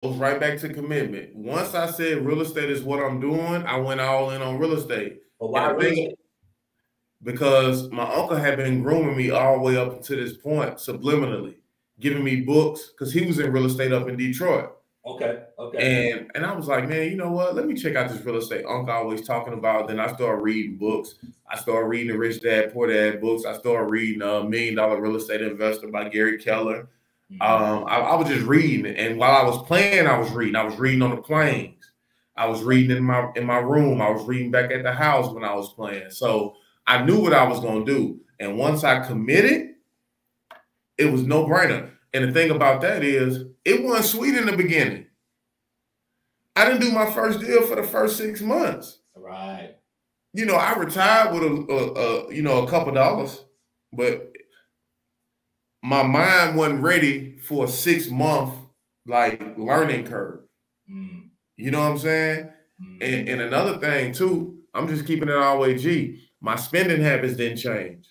right back to commitment. Once I said real estate is what I'm doing, I went all in on real estate. But And why the real thing, estate? because my uncle had been grooming me all the way up to this point, subliminally, giving me books, because he was in real estate up in Detroit. Okay, okay. And I was like, man, you know what? Let me check out this real estate uncle always talking about. Then I started reading books. I started reading the Rich Dad Poor Dad books. I started reading $1 Million Real Estate Investor by Gary Keller. Mm-hmm. I was just reading, and while I was playing, I was reading. I was reading on the planes. I was reading in my room. I was reading back at the house when I was playing. So I knew what I was gonna do. And once I committed, it was no brainer. And the thing about that is, it wasn't sweet in the beginning. I didn't do my first deal for the first 6 months. Right. I retired with a couple dollars, but my mind wasn't ready for a 6 month like learning curve. Mm. You know what I'm saying? Mm. And another thing too, I'm just keeping it all the way G. My spending habits didn't change,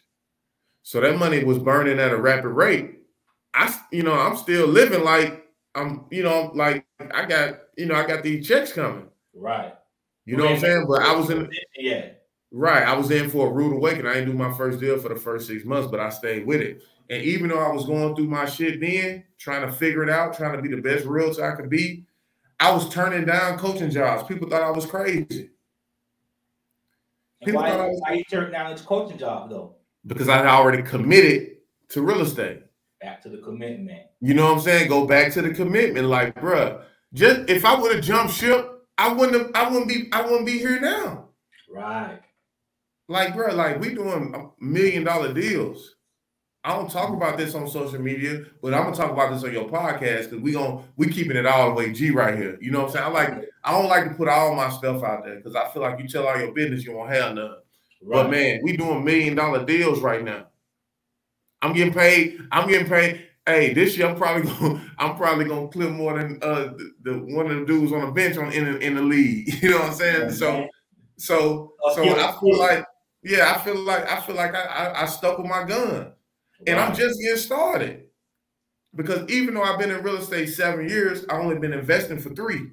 so that money was burning at a rapid rate. I'm still living like like I got these checks coming. Right. You know what I'm saying? But I was in. Yeah. Right. I was in for a rude awakening. I didn't do my first deal for the first 6 months, but I stayed with it. And even though I was going through my shit then, trying to figure it out, trying to be the best realtor I could be, I was turning down coaching jobs. People thought I was crazy. And People thought I was why you turned down this coaching job though? because I had already committed to real estate. Back to the commitment. You know what I'm saying? Go back to the commitment. Like, bruh, just if I would have jumped ship, I wouldn't be here now. Right. Like, bro, like we doing $1 million deals. I don't talk about this on social media, but I'm gonna talk about this on your podcast because we keeping it all the way G right here. You know what I'm saying? I don't like to put all my stuff out there because I feel like you tell all your business, you won't have none. Right. But man, we doing $1 million deals right now. I'm getting paid. Hey, this year I'm probably gonna clip more than the one of the dudes on the bench in the league. You know what I'm saying? So I feel like, yeah, I feel like I stuck with my gun. And I'm just getting started. Because even though I've been in real estate 7 years, I only been investing for 3.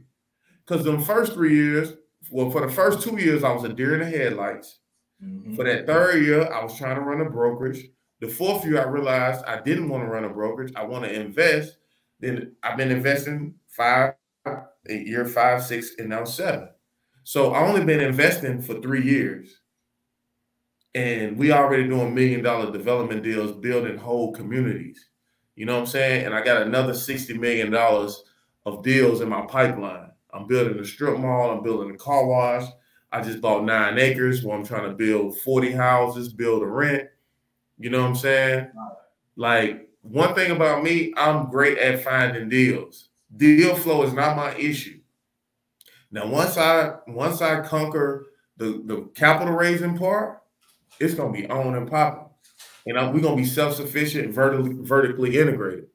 Because the first 3 years, well, for the first 2 years, I was a deer in the headlights. Mm-hmm. For that third year, I was trying to run a brokerage. The fourth year, I realized I didn't want to run a brokerage. I want to invest. Then I've been investing year 5, 6, and now 7. So I only been investing for 3 years. And we already doing $1 million development deals, building whole communities. You know what I'm saying? And I got another $60 million of deals in my pipeline. I'm building a strip mall. I'm building a car wash. I just bought 9 acres where I'm trying to build 40 houses, build a rent. You know what I'm saying? Like, one thing about me, I'm great at finding deals. Deal flow is not my issue. Now, once I conquer the capital raising part, it's gonna be on and popping, and we're gonna be self-sufficient, vertically integrated.